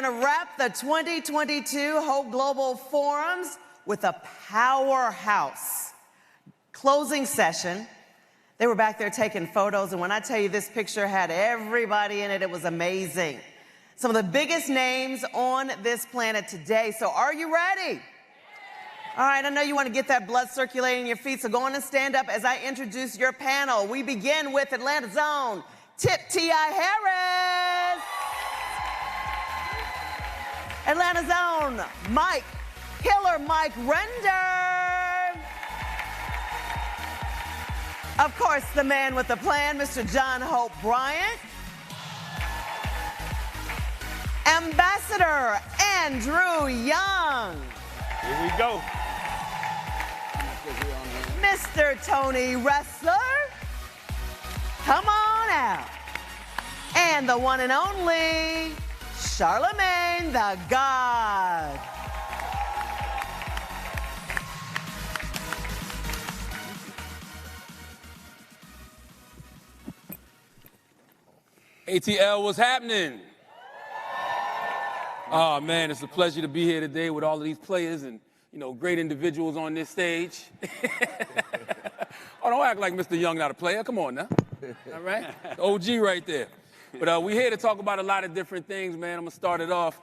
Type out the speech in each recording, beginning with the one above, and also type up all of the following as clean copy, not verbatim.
going to wrap the 2022 Hope Global Forums with a powerhouse closing session. They were back there taking photos, and when I tell you this picture had everybody in it, it was amazing. Some of the biggest names on this planet today. So are you ready? All right, I know you want to get that blood circulating in your feet, so go on and stand up as I introduce your panel. We begin with Atlanta's own Tip T.I. Harris. Atlanta's own Killer Mike Render. Of course, the man with the plan, Mr. John Hope Bryant. Ambassador Andrew Young. Here we go. Mr. Tony Wrestler. Come on out. And the one and only Charlemagne the God. ATL, what's happening? Oh man, it's a pleasure to be here today with all of these players and, you know, great individuals on this stage. Oh, don't act like Mr. Young not a player. Come on now. All right? OG right there. But we're here to talk about a lot of different things, man. I'm going to start it off.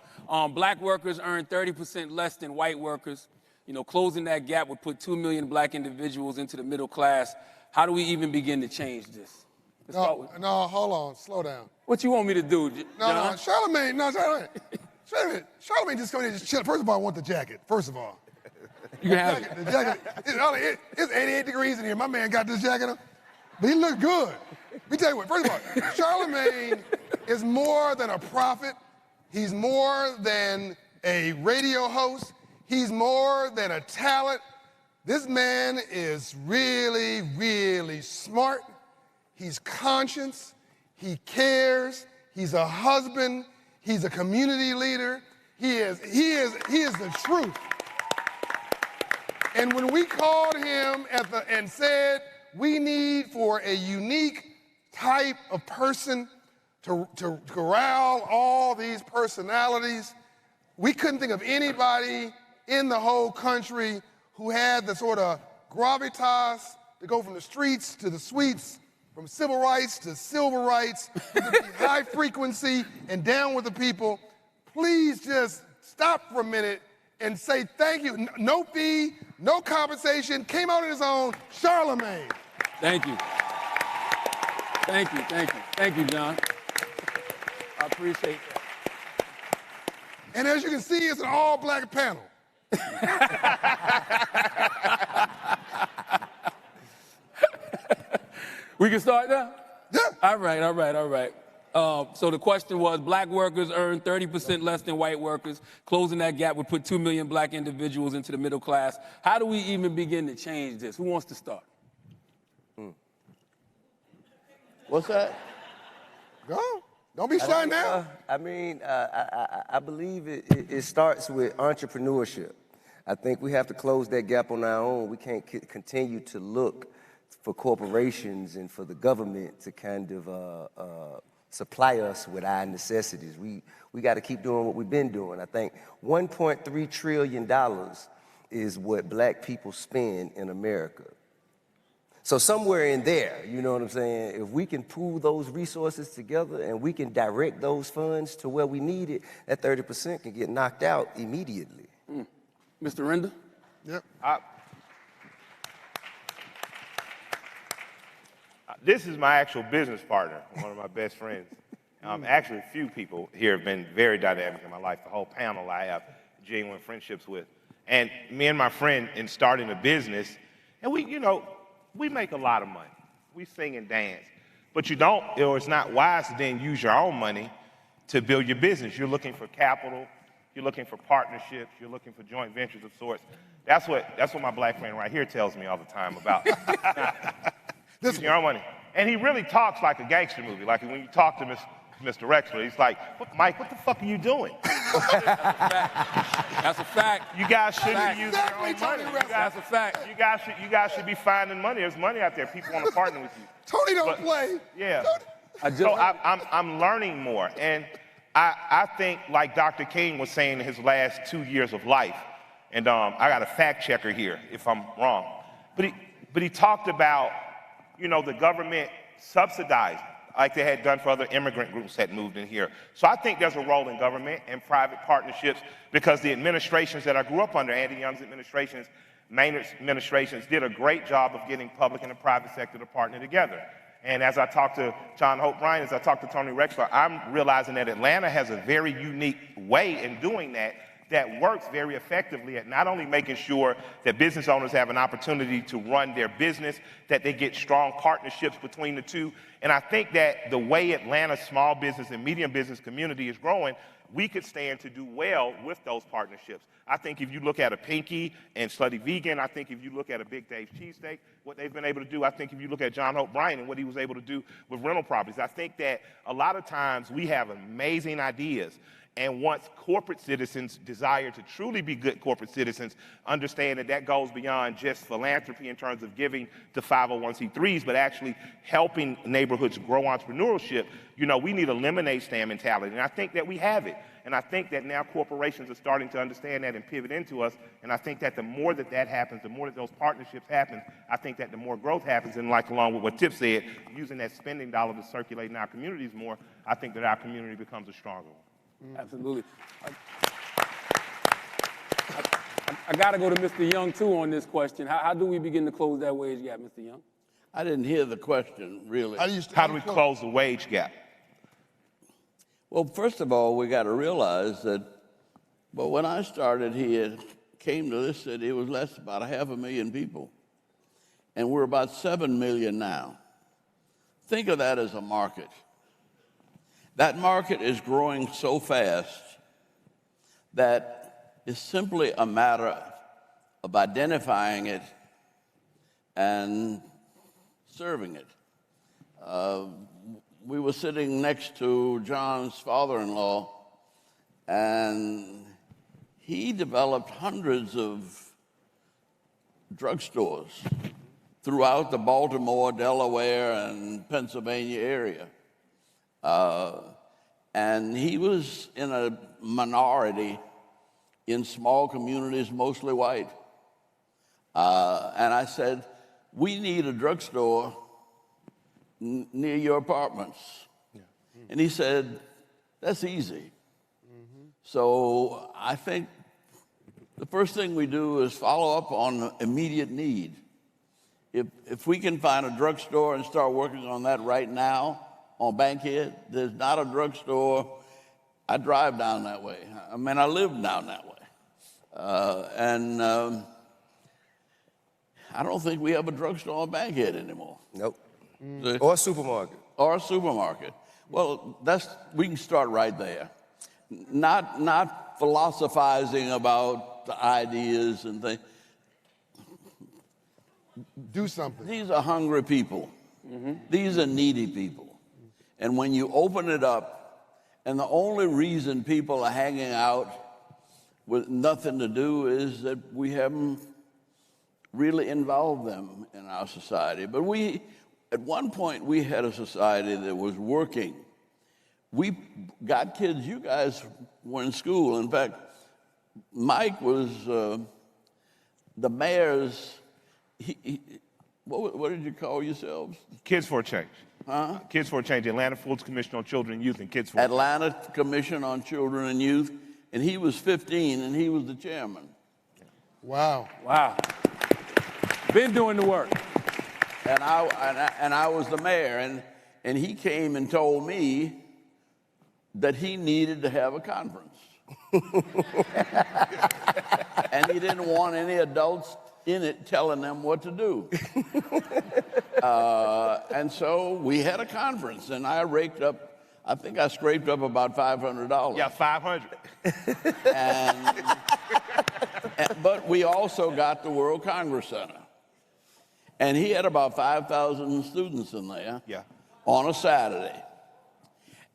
Black workers earn 30% less than white workers. You know, closing that gap would put 2 million black individuals into the middle class. How do we even begin to change this? No, hold on. Slow down. What you want me to do, John? Charlemagne just come in and just chill. First of all, I want the jacket, first of all. You can have it. The jacket, it's 88 degrees in here. My man got this jacket on, but he looked good. Let me tell you what, first of all, Charlemagne is more than a prophet. He's more than a radio host. He's more than a talent. This man is really, really smart. He's conscious. He cares. He's a husband. He's a community leader. He is the truth. And when we called him and said we need for a unique type of person to corral all these personalities, we couldn't think of anybody in the whole country who had the sort of gravitas to go from the streets to the suites, from civil rights to civil rights, to be high frequency and down with the people. Please just stop for a minute and say thank you. No fee, no compensation, came out on his own, Charlemagne. Thank you. Thank you, thank you. Thank you, John. I appreciate that. And as you can see, it's an all-black panel. We can start now? Yeah. All right. So the question was, black workers earn 30% less than white workers. Closing that gap would put 2 million black individuals into the middle class. How do we even begin to change this? Who wants to start? What's that? Go. Don't be shy now. I believe it starts with entrepreneurship. I think we have to close that gap on our own. We can't continue to look for corporations and for the government to kind of supply us with our necessities. We got to keep doing what we've been doing. I think $1.3 trillion is what black people spend in America. So somewhere in there, you know what I'm saying, if we can pool those resources together and we can direct those funds to where we need it, that 30% can get knocked out immediately. Mr. Render? Yep. This is my actual business partner, one of my best friends. Actually, a few people here have been very dynamic in my life. The whole panel I have genuine friendships with. And me and my friend in starting a business, and we make a lot of money. We sing and dance. But you don't, or it's not wise to then use your own money to build your business. You're looking for capital. You're looking for partnerships. You're looking for joint ventures of sorts. That's what my black friend right here tells me all the time about. Using your own money. And he really talks like a gangster movie. Like when you talk to Mr. Rexler, he's like, Mike, what the fuck are you doing? That's a fact. You guys shouldn't use your own money. That's a fact. You guys should be finding money. There's money out there. People want to partner with you. Tony don't play. Yeah. Tony. So I'm learning more. And I think, like Dr. King was saying in his last 2 years of life, and I got a fact checker here if I'm wrong, but he talked about, the government subsidized, like they had done for other immigrant groups that moved in here. So I think there's a role in government and private partnerships, because the administrations that I grew up under, Andy Young's administrations, main administrations, did a great job of getting public and the private sector to partner together. And as I talked to John Hope Bryan, as I talked to Tony Rexler, I'm realizing that Atlanta has a very unique way in doing that works very effectively at not only making sure that business owners have an opportunity to run their business, that they get strong partnerships between the two. And I think that the way Atlanta's small business and medium business community is growing, we could stand to do well with those partnerships. I think if you look at a Pinky and Slutty Vegan, I think if you look at a Big Dave's Cheesesteak, what they've been able to do, I think if you look at John Hope Bryan and what he was able to do with rental properties, I think that a lot of times we have amazing ideas. And once corporate citizens desire to truly be good corporate citizens, understand that that goes beyond just philanthropy in terms of giving to 501c3s, but actually helping neighborhoods grow entrepreneurship, we need a lemonade stand mentality. And I think that we have it. And I think that now corporations are starting to understand that and pivot into us. And I think that the more that happens, the more that those partnerships happen, I think that the more growth happens. And like along with what Tip said, using that spending dollar to circulate in our communities more, I think that our community becomes a stronger one. Absolutely. I got to go to Mr. Young, too, on this question. How do we begin to close that wage gap, Mr. Young? I didn't hear the question, really. How do we close the wage gap? Well, first of all, we got to realize that, when I started here, came to this city, it was less about 500,000 people. And we're about 7 million now. Think of that as a market. That market is growing so fast that it's simply a matter of identifying it and serving it. We were sitting next to John's father-in-law, and he developed hundreds of drugstores throughout the Baltimore, Delaware, and Pennsylvania area. And he was in a minority in small communities, mostly white. And I said, we need a drugstore near your apartments. Yeah. And he said, that's easy. Mm-hmm. So I think the first thing we do is follow up on immediate need. If we can find a drugstore and start working on that right now, on Bankhead, there's not a drugstore. I drive down that way. I mean, I live down that way. I don't think we have a drugstore on Bankhead anymore. Nope. Or a supermarket. Or a supermarket. Well, we can start right there. Not philosophizing about the ideas and things. Do something. These are hungry people. Mm-hmm. These are needy people. And when you open it up, and the only reason people are hanging out with nothing to do is that we haven't really involved them in our society. But at one point, we had a society that was working. We got kids, you guys were in school. In fact, Mike was the mayor's, what did you call yourselves? Kids for a Change. Huh? Kids for a Change, Atlanta Foods Commission on Children and Youth, and Kids for a Change. Atlanta Commission on Children and Youth, and he was 15, and he was the chairman. Wow. Wow. Been doing the work. And I was the mayor, and he came and told me that he needed to have a conference. And he didn't want any adults in it telling them what to do. And so we had a conference, and I think I scraped up about $500. Yeah, 500. But we also got the World Congress Center. And he had about 5,000 students in there on a Saturday.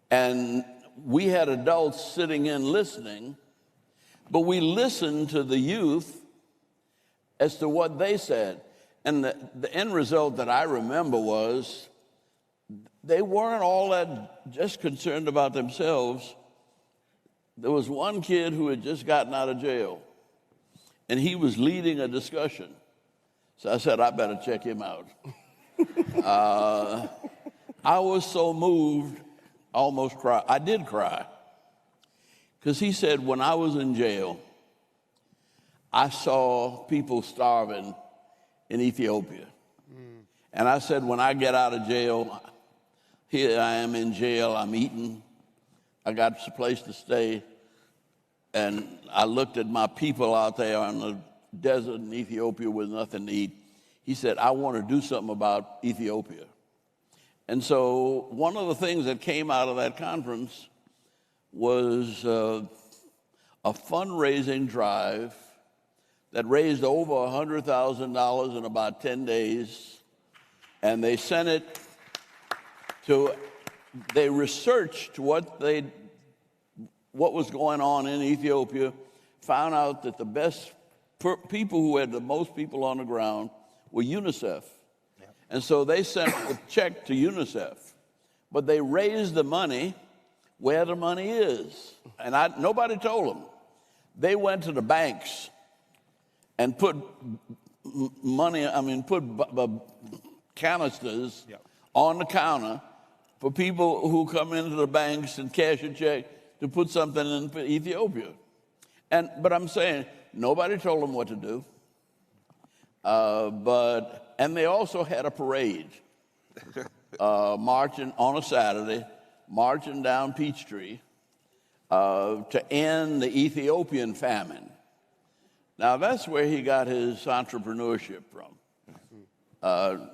And we had adults sitting in listening, but we listened to the youth as to what they said. And the end result that I remember was they weren't all that just concerned about themselves. there was one kid who had just gotten out of jail, and he was leading a discussion. So I said, I better check him out. I was so moved, almost cried. I did cry. Because he said, when I was in jail, I saw people starving in Ethiopia. And I said, when I get out of jail, here I am in jail, I'm eating, I got a place to stay, and I looked at my people out there in the desert in Ethiopia with nothing to eat. He said, I want to do something about Ethiopia. And so one of the things that came out of that conference was a fundraising drive that raised over $100,000 in about 10 days. And they sent it to, they researched what was going on in Ethiopia, found out that the best people who had the most people on the ground were UNICEF. Yeah. And so they sent a check to UNICEF. But they raised the money where the money is. And nobody told them. They went to the banks and put canisters on the counter for people who come into the banks and cash a check to put something in for Ethiopia. But I'm saying, nobody told them what to do. And they also had a parade marching on a Saturday, marching down Peachtree to end the Ethiopian famine. Now, that's where he got his entrepreneurship from.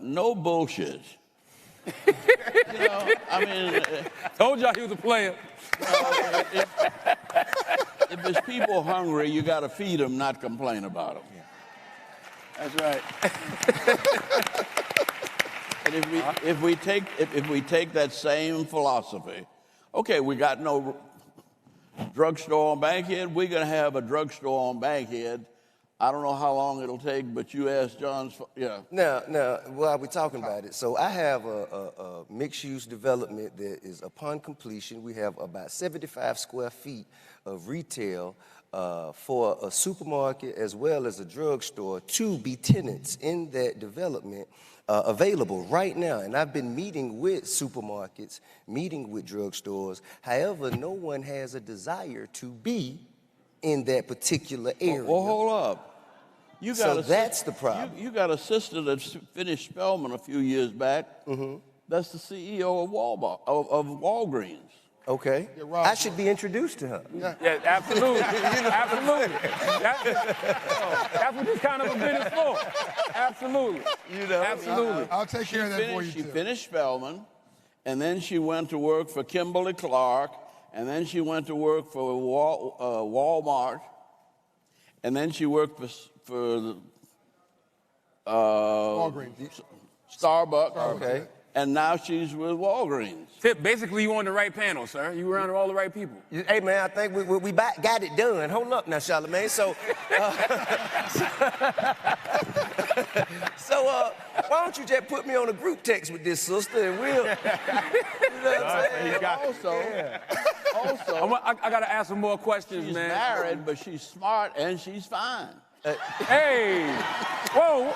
No bullshit. Told y'all he was a player. If there's people hungry, you got to feed them, not complain about them. Yeah. That's right. And if we take that same philosophy, okay, we got no drugstore on Bankhead, we're going to have a drugstore on Bankhead. I don't know how long it'll take, but you asked John's, yeah. Now, while we're talking about it, so I have a mixed-use development that is upon completion. We have about 75 square feet of retail for a supermarket as well as a drugstore to be tenants in that development available right now. And I've been meeting with supermarkets, meeting with drugstores. However, no one has a desire to be in that particular area. Well, hold up. That's the problem. You got a sister that finished Spelman a few years back. Mm-hmm. That's the CEO of Walgreens. Okay. I should be introduced to her. Yeah, absolutely. Absolutely. That's what this kind of event is for. Absolutely. Absolutely. I'll take care of that for you, She too. finished Spelman, and then she went to work for Kimberly-Clark, and then she went to work for Walmart, and then she worked for Walgreens. Starbucks. Okay. And now she's with Walgreens. Tip, basically, you on the right panel, sir. You around all the right people. Hey, man, I think we got it done. Hold up now, Charlamagne. So, why don't you just put me on a group text with this sister and we'll, you know what I'm saying? Also, I got to ask some more questions, she's man. married, but she's smart and she's fine. Hey, whoa,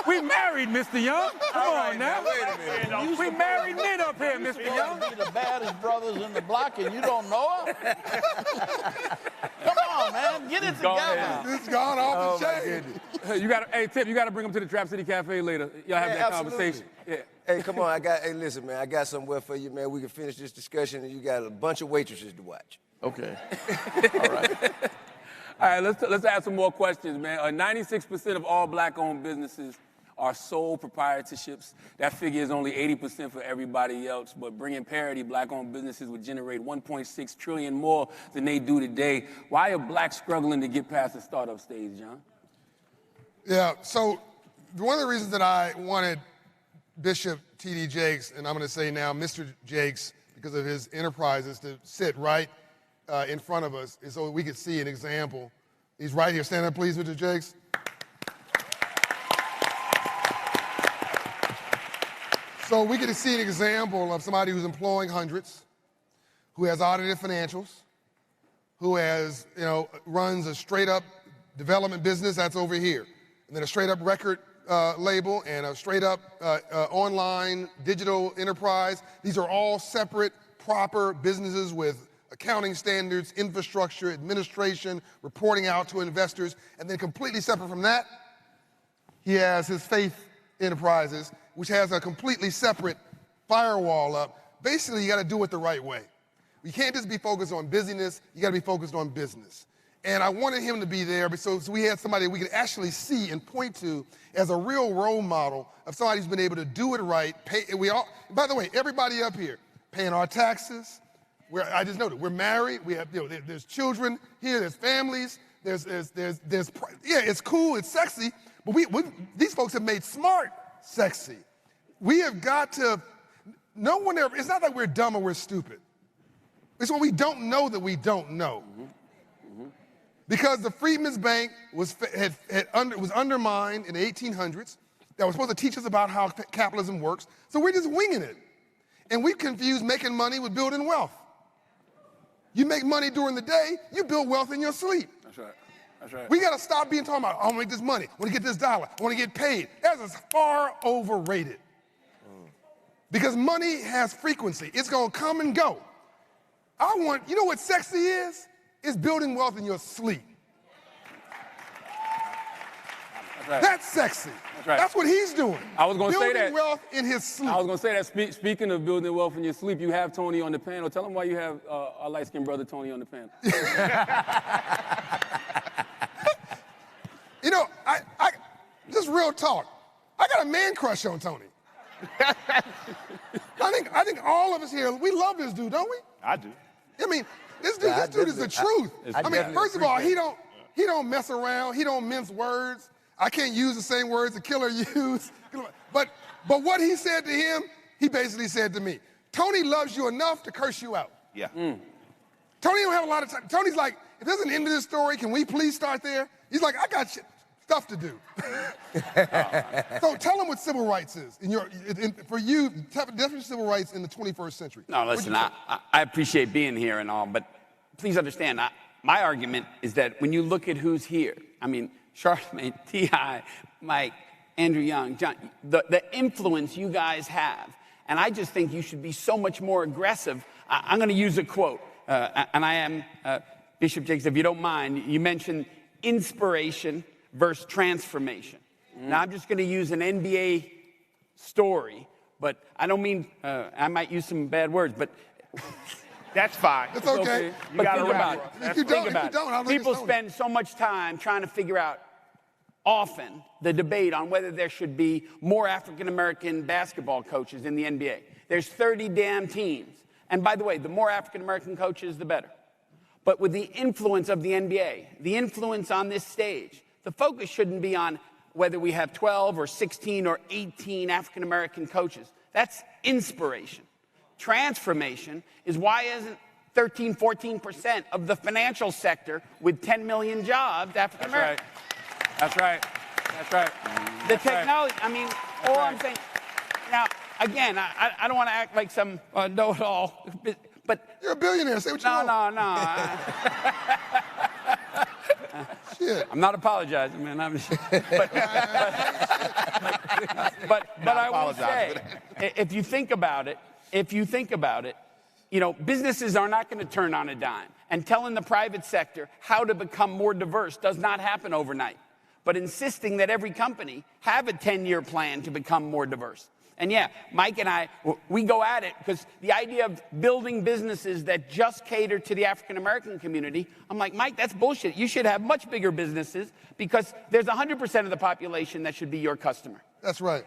we married, Mr. Young. Come on now. Wait a minute. We married men up here, Mr. Young. Be the baddest brothers in the block and you don't know her? Come on, man, get it together. This gone off the chain. Hey, Tip, you got to bring him to the Trap City Cafe later. Y'all have that conversation. Yeah. Hey, come on, listen, man, I got somewhere for you, man. We can finish this discussion and you got a bunch of waitresses to watch. Okay. All right. All right, let's ask some more questions, man. 96% of all black-owned businesses are sole proprietorships. That figure is only 80% for everybody else, but bringing parity, black-owned businesses would generate $1.6 trillion more than they do today. Why are blacks struggling to get past the startup stage, John? Yeah, so one of the reasons that I wanted Bishop T.D. Jakes, and I'm going to say now Mr. Jakes, because of his enterprises, to sit right in front of us so we could see an example. He's right here. Stand up, please, Mr. Jakes. So we get to see an example of somebody who's employing hundreds, who has audited financials, who has, runs a straight-up development business that's over here, and then a straight-up record label and a straight-up online digital enterprise. These are all separate, proper businesses with accounting standards, infrastructure, administration, reporting out to investors, and then completely separate from that, he has his faith enterprises, which has a completely separate firewall up. Basically, you got to do it the right way. You can't just be focused on busyness, you got to be focused on business. And I wanted him to be there so we had somebody we could actually see and point to as a real role model of somebody who's been able to do it right. By the way, everybody up here, paying our taxes. I just noted, we're married, we have, there's children here, there's families, yeah, it's cool, it's sexy, but these folks have made smart sexy. We have got to, it's not like we're dumb or we're stupid. It's when we don't know that we don't know. Because the Freedmen's Bank was undermined in the 1800s. That was supposed to teach us about how capitalism works. So we're just winging it. And we confuse making money with building wealth. You make money during the day, you build wealth in your sleep. That's right. That's right. We got to stop talking about, I want to make this money, I want to get this dollar, I want to get paid. That is far overrated. Because money has frequency. It's going to come and go. You know what sexy is? It's building wealth in your sleep. That's right. That's sexy. That's right. That's what he's doing. I was going to say that. Building wealth in his sleep. I was going to say that. Speaking of building wealth in your sleep, you have Tony on the panel. Tell him why you have our light-skinned brother Tony on the panel. Just real talk. I got a man crush on Tony. I think all of us here, we love this dude, don't we? I do. I mean, this dude is the truth. First of all, he don't mess around. He don't mince words. I can't use the same words the killer used. But what he said to him, he basically said to me, Tony loves you enough to curse you out. Yeah. Tony don't have a lot of time. Tony's like, if there's an end to this story, can we please start there? He's like, I got stuff to do. So tell him what civil rights is. For you, definition of civil rights in the 21st century. No, listen, I appreciate being here and all, but please understand, my argument is that when you look at who's here, I mean, Charlamagne, T.I., Mike, Andrew Young, John, the influence you guys have, and I just think you should be so much more aggressive. I'm going to use a quote, and I am, Bishop Jakes, if you don't mind, you mentioned inspiration versus transformation. Now, I'm just going to use an NBA story, but I don't mean, I might use some bad words, but... That's fine. It's okay. But gotta think wrap about it. it. If you Think about don't, it. People spend so much time trying to figure out, often, the debate on whether there should be more African-American basketball coaches in the NBA. There's 30 damn teams. And by the way, the more African-American coaches, the better. But with the influence of the NBA, the influence on this stage, the focus shouldn't be on whether we have 12 or 16 or 18 African-American coaches. That's inspiration. Transformation is why isn't 13, 14% of the financial sector with 10 million jobs African-American? That's right. That's right. The technology, I mean, all I'm saying, now, again, I don't want to act like some know-it-all, but... You're a billionaire, say what you want. No. Shit. I'm not apologizing, man. But I will say, if you think about it, businesses are not going to turn on a dime. And telling the private sector how to become more diverse does not happen overnight. But insisting that every company have a 10-year plan to become more diverse. And yeah, Mike and I, we go at it because the idea of building businesses that just cater to the African-American community, I'm like, Mike, that's bullshit. You should have much bigger businesses because there's 100% of the population that should be your customer. That's right.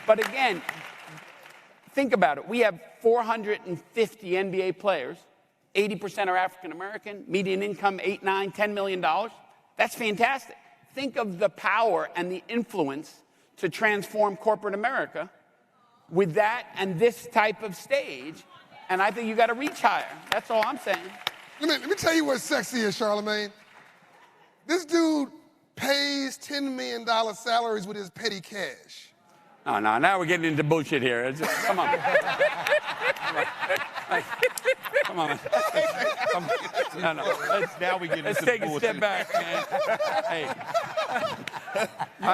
But again, think about it. We have 450 NBA players. 80% are African-American. Median income, $8, $9, $10 million. That's fantastic. Think of the power and the influence to transform corporate America with that and this type of stage. And I think you got to reach higher. That's all I'm saying. Let me tell you what's sexy is, Charlamagne. This dude pays $10 million salaries with his petty cash. No, now we're getting into bullshit here. Come on. Come on. No. Let's take a step back, man. Hey.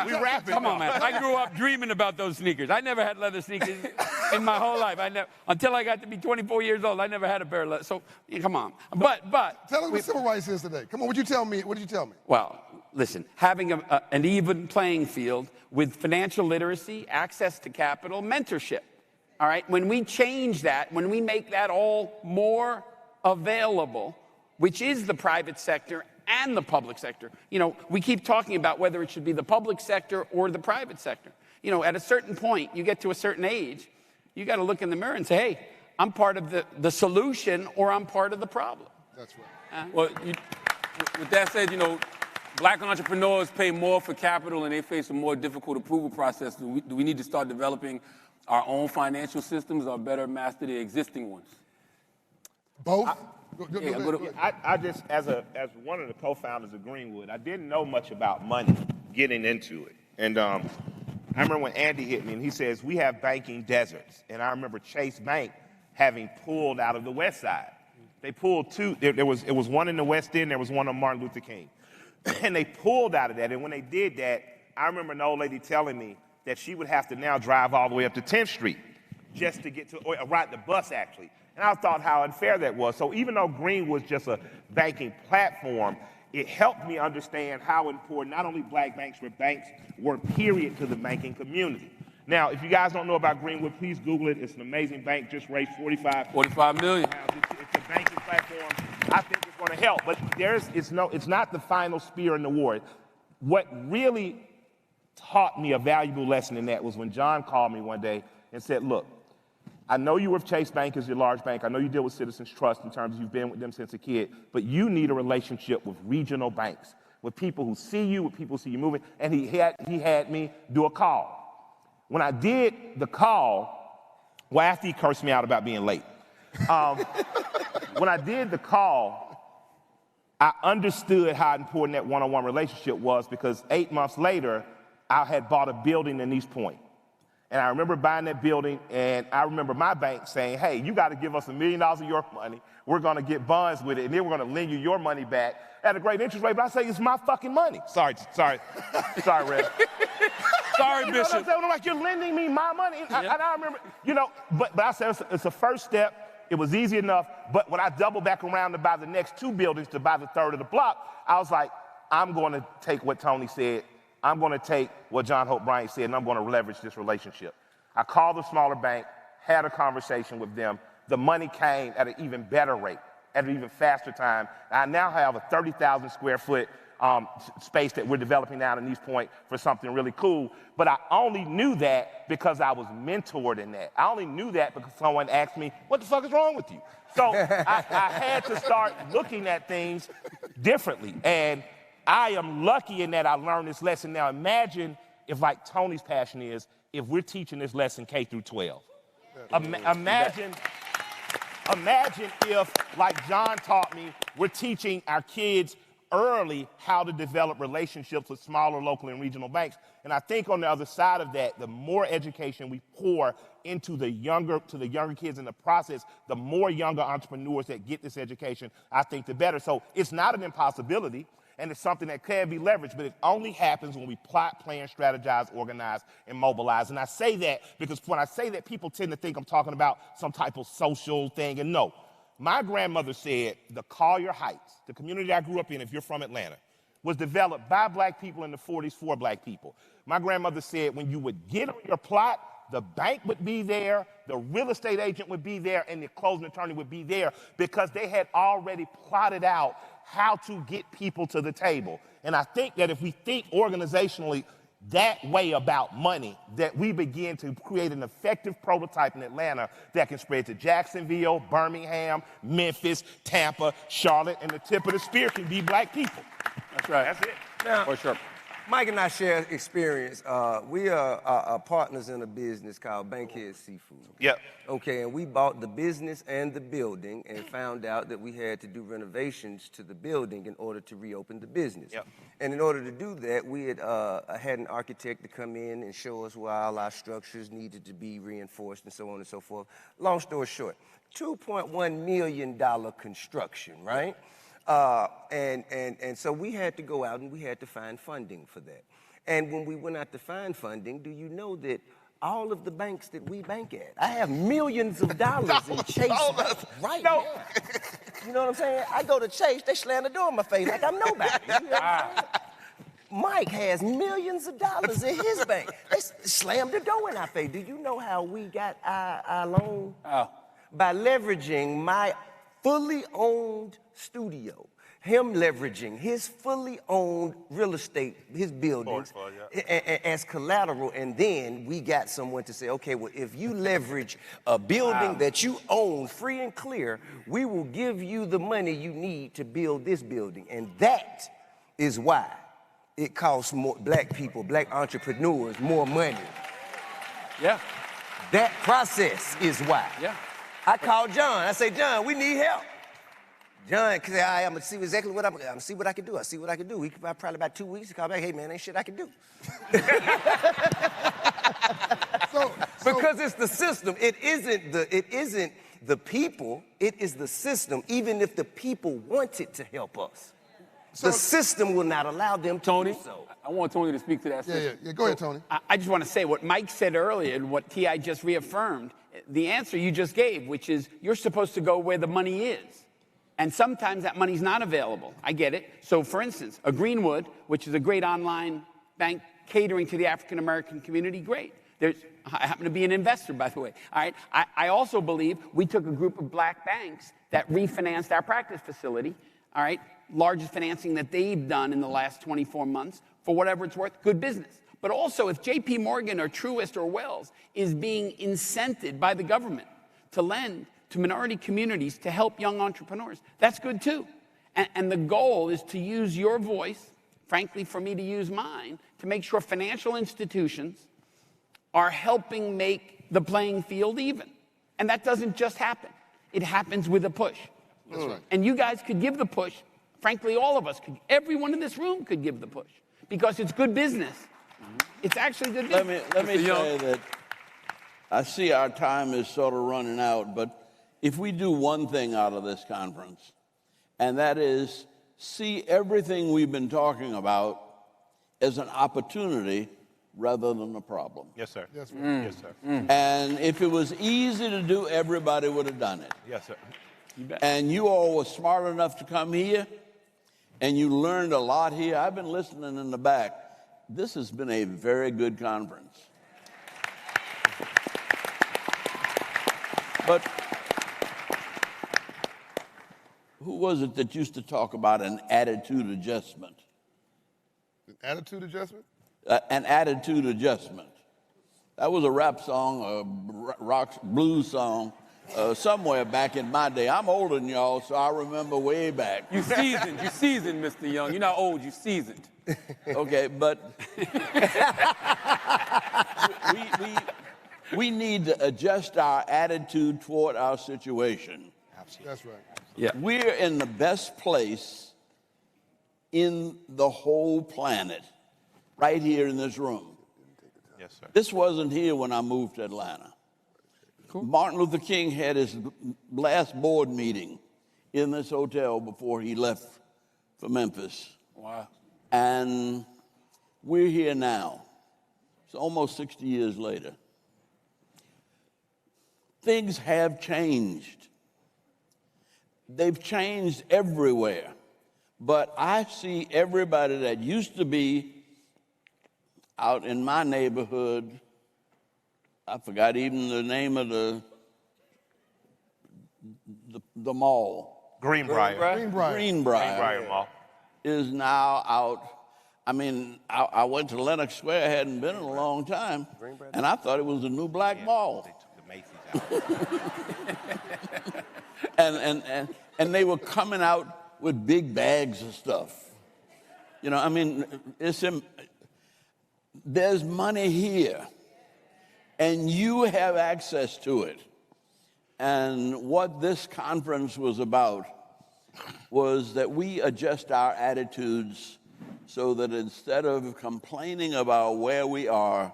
We wrapping Come on, up. man. I grew up dreaming about those sneakers. I never had leather sneakers in my whole life. Until I got to be 24 years old, I never had a pair of leather. So, come on. But Tell us what civil rights is today. Come on, what did you tell me? Well, listen, having an even playing field with financial literacy, access to capital, mentorship. All right? When we change that, when we make that all more available, which is the private sector and the public sector. You know, we keep talking about whether it should be the public sector or the private sector. You know, at a certain point, you get to a certain age, you got to look in the mirror and say, hey, I'm part of the solution or I'm part of the problem. That's right. Well, with that said, you know, black entrepreneurs pay more for capital and they face a more difficult approval process. Do we need to start developing our own financial systems or better master the existing ones? Both? I just, as one of the co-founders of Greenwood, I didn't know much about money getting into it. And I remember when Andy hit me and he says, we have banking deserts. And I remember Chase Bank having pulled out of the West Side. They pulled two. It was one in the West End, there was one on Martin Luther King. And they pulled out of that. And when they did that, I remember an old lady telling me that she would have to now drive all the way up to 10th Street just to get to, or ride the bus actually. And I thought how unfair that was. So even though Green was just a banking platform, it helped me understand how important not only black banks, but banks were, period, to the banking community. Now, if you guys don't know about Greenwood, please Google it. It's an amazing bank, just raised $45 million. It's a banking platform. I think it's going to help. But it's not the final spear in the war. What really taught me a valuable lesson in that was when John called me one day and said, look, I know you were with Chase Bank as your large bank. I know you deal with Citizens Trust in terms of you've been with them since a kid, but you need a relationship with regional banks, with people who see you, with people who see you moving, and he had me do a call. When I did the call, well, after he cursed me out about being late, when I did the call, I understood how important that one-on-one relationship was because 8 months later, I had bought a building in East Point. And I remember buying that building, and I remember my bank saying, hey, you got to give us $1 million of your money. We're going to get bonds with it, and then we're going to lend you your money back at a great interest rate. But I say, it's my fucking money. Sorry, Rev. Sorry, You know Bishop. what I'm saying? I'm like, you're lending me my money. And I remember, you know, but I said, it's a first step. It was easy enough. But when I doubled back around to buy the next 2 buildings to buy the third of the block, I was like, I'm going to take what Tony said. I'm going to take what John Hope Bryant said, and I'm going to leverage this relationship. I called the smaller bank, had a conversation with them. The money came at an even better rate, at an even faster time. I now have a 30,000 square foot space that we're developing down in East Point for something really cool. But I only knew that because I was mentored in that. I only knew that because someone asked me, what the fuck is wrong with you? So I had to start looking at things differently. And I am lucky in that I learned this lesson. Now imagine if, like Tony's passion is, if we're teaching this lesson K through 12. Imagine if, like John taught me, we're teaching our kids early how to develop relationships with smaller local and regional banks. And I think on the other side of that, the more education we pour into the younger kids in the process, the more younger entrepreneurs that get this education, I think the better. So it's not an impossibility. And it's something that can be leveraged, but it only happens when we plot, plan, strategize, organize, and mobilize. And I say that because when I say that, people tend to think I'm talking about some type of social thing, and no. My grandmother said the Collier Heights, the community I grew up in, if you're from Atlanta, was developed by black people in the 40s for black people. My grandmother said when you would get on your plot, the bank would be there, the real estate agent would be there, and the closing attorney would be there because they had already plotted out how to get people to the table. And I think that if we think organizationally that way about money, that we begin to create an effective prototype in Atlanta that can spread to Jacksonville, Birmingham, Memphis, Tampa, Charlotte, and the tip of the spear can be black people. That's right. That's it. Now, For sure. Mike and I share experience. We are partners in a business called Bankhead Seafood. Yep. Okay, and we bought the business and the building and found out that we had to do renovations to the building in order to reopen the business. Yep. And in order to do that, we had an architect to come in and show us where all our structures needed to be reinforced and so on and so forth. Long story short, $2.1 million construction, right? And so we had to go out and we had to find funding for that. And when we went out to find funding, do you know that all of the banks that we bank at, I have millions of dollars in Chase right now. You know what I'm saying? I go to Chase, they slam the door in my face like I'm nobody. You know what I'm saying? Mike has millions of dollars in his bank. They slammed the door in our face. Do you know how we got our loan? By leveraging my fully owned studio, him leveraging his fully owned real estate, his buildings, as collateral, and then we got someone to say, okay, well, if you leverage a building that you own free and clear, we will give you the money you need to build this building. And that is why it costs more black people, black entrepreneurs, more money. Yeah. That process is why. Yeah. I called John. I say, John, we need help. John said, all right, I'm gonna see exactly what I'm gonna see what I can do. I see what I can do. He probably about 2 weeks. He called back, hey man, ain't shit I can do. Because it's the system. It isn't the people. It is the system. Even if the people wanted to help us, the system will not allow them to do so. I want Tony to speak to that. Yeah. Go ahead, Tony. I just want to say what Mike said earlier and what T.I. just reaffirmed, the answer you just gave, which is you're supposed to go where the money is. And sometimes that money's not available. I get it. So, for instance, a Greenwood, which is a great online bank catering to the African-American community, great. I happen to be an investor, by the way. All right. I also believe we took a group of black banks that refinanced our practice facility. All right. Largest financing that they've done in the last 24 months. For whatever it's worth, good business. But also, if J.P. Morgan or Truist or Wells is being incented by the government to lend to minority communities to help young entrepreneurs, that's good too. And the goal is to use your voice, frankly, for me to use mine, to make sure financial institutions are helping make the playing field even. And that doesn't just happen. It happens with a push. That's right. And you guys could give the push. Frankly, all of us could. Everyone in this room could give the push. Because it's good business. It's actually good business. Let me say that I see our time is sort of running out, but if we do one thing out of this conference, and that is see everything we've been talking about as an opportunity rather than a problem. Yes, sir. Yes, Yes, sir. And if it was easy to do, everybody would have done it. Yes, sir. And you all were smart enough to come here, and you learned a lot here. I've been listening in the back. This has been a very good conference. But who was it that used to talk about an attitude adjustment? An attitude adjustment? An attitude adjustment. That was a rap song, a rock blues song, somewhere back in my day. I'm older than y'all, so I remember way back. You seasoned, Mr. Young. You're not old, you seasoned. Okay, but we need to adjust our attitude toward our situation. Absolutely. That's right. Yeah. We're in the best place in the whole planet, right here in this room. Yes, sir. This wasn't here when I moved to Atlanta. Cool. Martin Luther King had his last board meeting in this hotel before he left for Memphis. Wow. And we're here now. It's almost 60 years later. Things have changed. They've changed everywhere. But I see everybody that used to be out in my neighborhood, I forgot even the name of the mall. Greenbrier Mall. Is now out. I mean, I went to Lenox Square, hadn't been in a long time, and I thought it was a new black mall. They took the Macy's out. and they were coming out with big bags of stuff. You know, I mean, there's money here, and you have access to it. And what this conference was about was that we adjust our attitudes so that instead of complaining about where we are,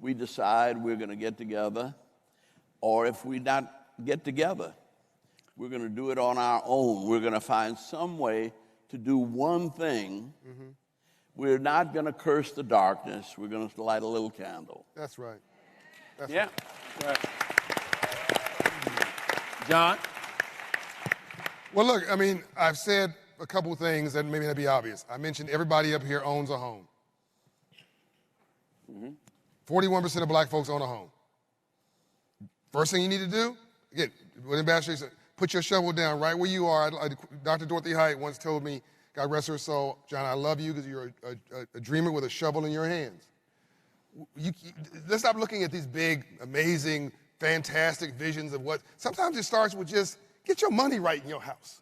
we decide we're going to get together, or if we not get together, we're going to do it on our own. We're going to find some way to do one thing. Mm-hmm. We're not going to curse the darkness. We're going to light a little candle. That's right. That's Yeah. right. John? Well, look, I mean, I've said a couple of things that maybe not be obvious. I mentioned everybody up here owns a home. 41% of black folks own a home. First thing you need to do, again, what Ambassador said, put your shovel down right where you are. Dr. Dorothy Height once told me, God rest her soul, John, I love you because you're a dreamer with a shovel in your hands. Let's stop looking at these big, amazing, fantastic visions of what, sometimes it starts with just get your money right in your house.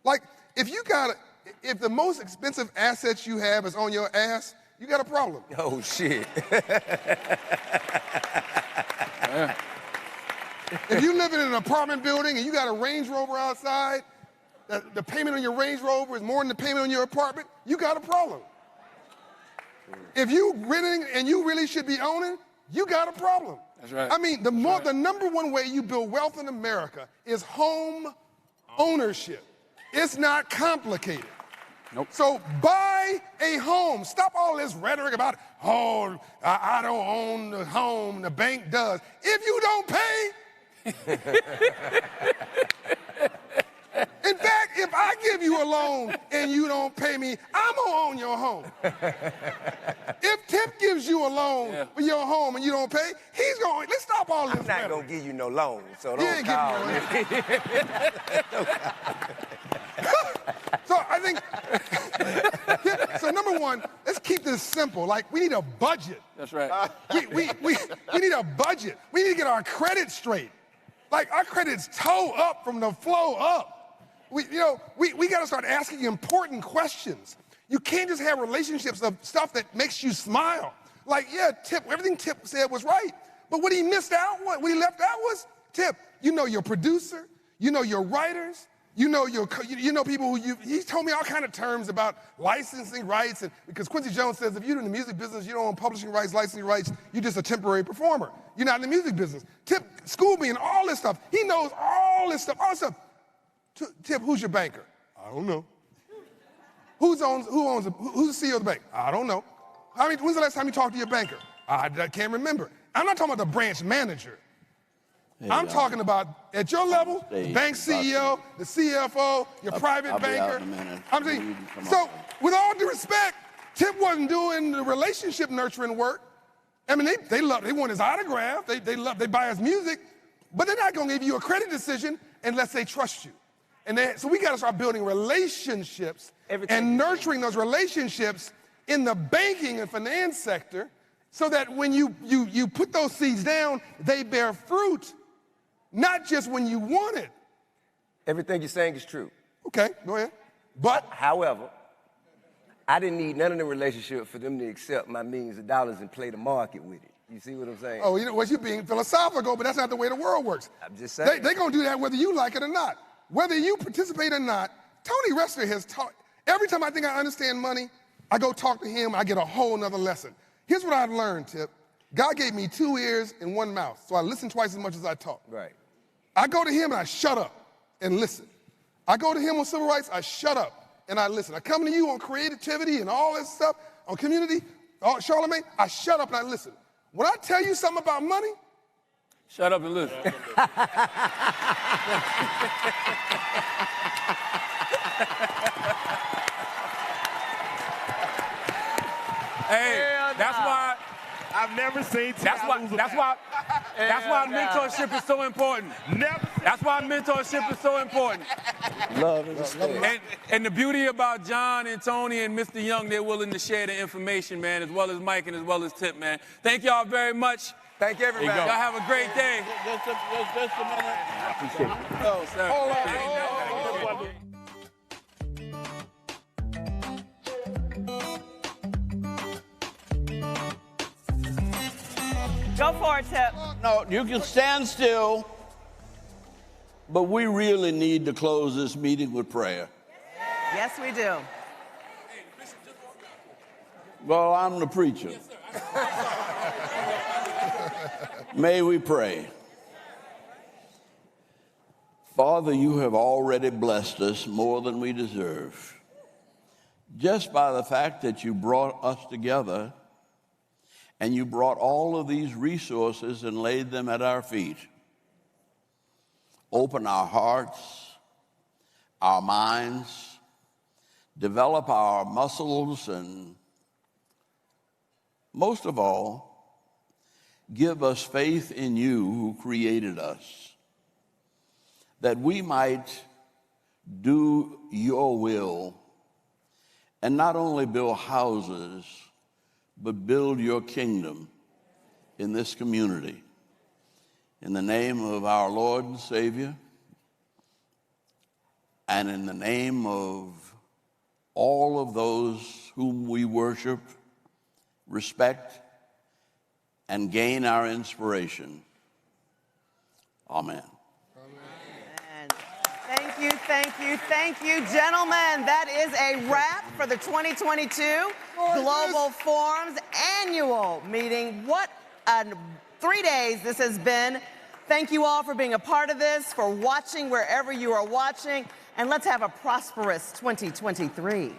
Like, if the most expensive assets you have is on your ass, you got a problem. Oh, shit. If you live in an apartment building and you got a Range Rover outside, the payment on your Range Rover is more than the payment on your apartment, you got a problem. If you renting and you really should be owning, you got a problem. That's right. I mean, the number one way you build wealth in America is home ownership. It's not complicated. Nope. So buy a home. Stop all this rhetoric about, oh, I don't own the home, the bank does. If you don't pay, in fact, if I give you a loan and you don't pay me, I'm gonna own your home. If Tip gives you a loan for your home and you don't pay, he's going, let's stop all this I'm not rhetoric. gonna give you no loan, so He don't ain't call giving me. So I think, so number one, let's keep this simple. Like, we need a budget. That's right. We need a budget. We need to get our credit straight. Like, our credit's toe up from the flow up. We got to start asking important questions. You can't just have relationships of stuff that makes you smile. Like, yeah, Tip, everything Tip said was right. But what he missed out, what he left out was, Tip, you know your producer, you know your writers, you know people who he's told me all kind of terms about licensing rights, and because Quincy Jones says if you're in the music business, you don't own publishing rights, licensing rights, you're just a temporary performer. You're not in the music business. Tip schooled me in all this stuff. He knows all this stuff, Tip, who's your banker? I don't know. Who's the CEO of the bank? I don't know. When's the last time you talked to your banker? I can't remember. I'm not talking about the branch manager. I'm talking about at your level, the bank CEO, the CFO, your private banker. I'm saying, so with all due respect, Tip wasn't doing the relationship nurturing work. I mean, they want his autograph, they buy his music, but they're not gonna give you a credit decision unless they trust you. So we gotta start building relationships and nurturing those relationships in the banking and finance sector so that when you put those seeds down, they bear fruit. Not just when you want it. Everything you're saying is true. Okay, go ahead. But, however, I didn't need none of the relationship for them to accept my millions of dollars and play the market with it. You see what I'm saying? oh, you know what? You're being philosophical, but that's not the way the world works. I'm just saying. They're gonna do that whether you like it or not. Whether you participate or not, Tony Ressler has taught, every time I think I understand money, I go talk to him, I get a whole nother lesson. Here's what I've learned, Tip. God gave me 2 ears and 1 mouth, so I listen twice as much as I talk. Right. I go to him and I shut up and listen. I go to him on civil rights, I shut up and I listen. I come to you on creativity and all this stuff, on community, Charlemagne, I shut up and I listen. When I tell you something about money, Shut up and listen. Hey, that's why. I've never seen That's why mentorship is so important. That's why mentorship is so important. Love and respect. And the beauty about John and Tony and Mr. Young, they're willing to share the information, man, as well as Mike and as well as Tip, man. Thank y'all very much. Thank you, everybody. Y'all have a great day. Just a minute. I appreciate it. Oh, sir. hold on. for it, Tip. No, you can stand still, but we really need to close this meeting with prayer. Yes, we do. Well, I'm the preacher. May we pray. Father, you have already blessed us more than we deserve. Just by the fact that you brought us together and you brought all of these resources and laid them at our feet. Open our hearts, our minds, develop our muscles, and most of all, give us faith in you who created us, that we might do your will and not only build houses, but build your kingdom in this community. In the name of our Lord and Savior, and in the name of all of those whom we worship, respect, and gain our inspiration. Amen. And thank you, thank you, thank you, gentlemen. That is a wrap for the 2022 Global Forum's annual meeting. What 3 days this has been. Thank you all for being a part of this, for watching wherever you are watching, and let's have a prosperous 2023.